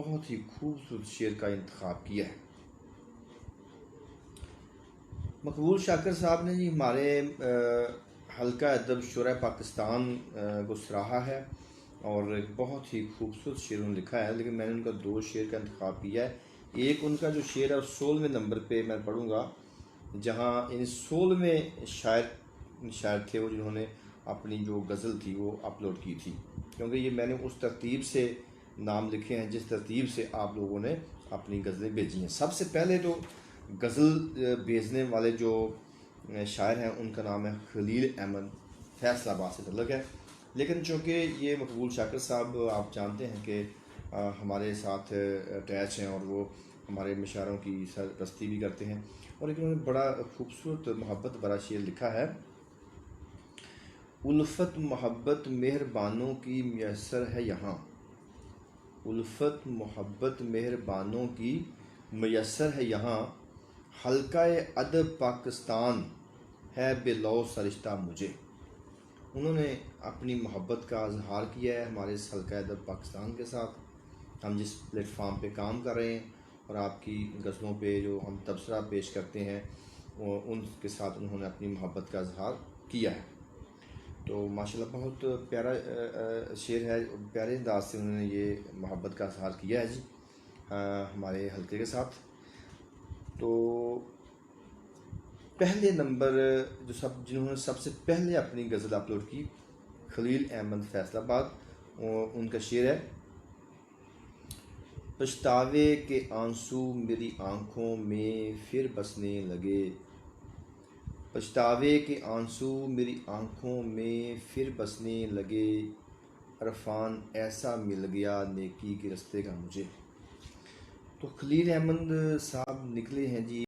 बहुत ही खूबसूरत शेर का इंतखाब किया है। मकबूल शाकिर साहब ने जी हमारे हल्का अदब शुरा पाकिस्तान को सराहा है और एक बहुत ही खूबसूरत शेर उन्होंने लिखा है, लेकिन मैंने उनका 2 शेर का इंतखाब किया है। एक उनका जो शेर है 16वें नंबर पे मैं पढ़ूँगा, जहाँ इन 16वें शायर थे वो जिन्होंने अपनी जो गज़ल थी वो अपलोड की थी, क्योंकि ये मैंने उस तरतीब से नाम लिखे हैं जिस तरतीब से आप लोगों ने अपनी गज़लें भेजी हैं। सबसे पहले तो गज़ल भेजने वाले जो शायर हैं उनका नाम है खलील अहमद, फैसलाबाद से तल्लुक़ है। लेकिन चूँकि ये मकबूल शाकिर साहब आप जानते हैं कि हमारे साथ अटैच हैं और वो हमारे मशारों की सरपरस्ती भी करते हैं, और एक उन्होंने बड़ा खूबसूरत मोहब्बत भरा शेर लिखा है। उल्फत मोहब्बत मेहरबानों की मैसर है यहाँ, उल्फत मोहब्बत मेहरबानों की मैसर है यहाँ, हल्का अदब पाकिस्तान है बेलौ सरिश्ता मुझे। उन्होंने अपनी मोहब्बत का इजहार किया है हमारे इस हल्का अदब पाकिस्तान के साथ। हम जिस प्लेटफार्म पे काम कर रहे हैं और आपकी गज़लों पे जो हम तबसरा पेश करते हैं उनके साथ उन्होंने अपनी मोहब्बत का इजहार किया है। तो माशाल्लाह बहुत प्यारा शेर है, प्यारे अंदाज से उन्होंने ये मोहब्बत का इजहार किया है जी हमारे हल्के के साथ। तो पहले नंबर जिन्होंने सबसे पहले अपनी गज़ल अपलोड की, खलील अहमद फैसलाबाद, उनका शेर है, पछतावे के आंसू मेरी आँखों में फिर बसने लगे, पछतावे के आंसू मेरी आँखों में फिर बसने लगे, अरफान ऐसा मिल गया नेकी के रास्ते का मुझे। तो खलील अहमद साहब निकले हैं जी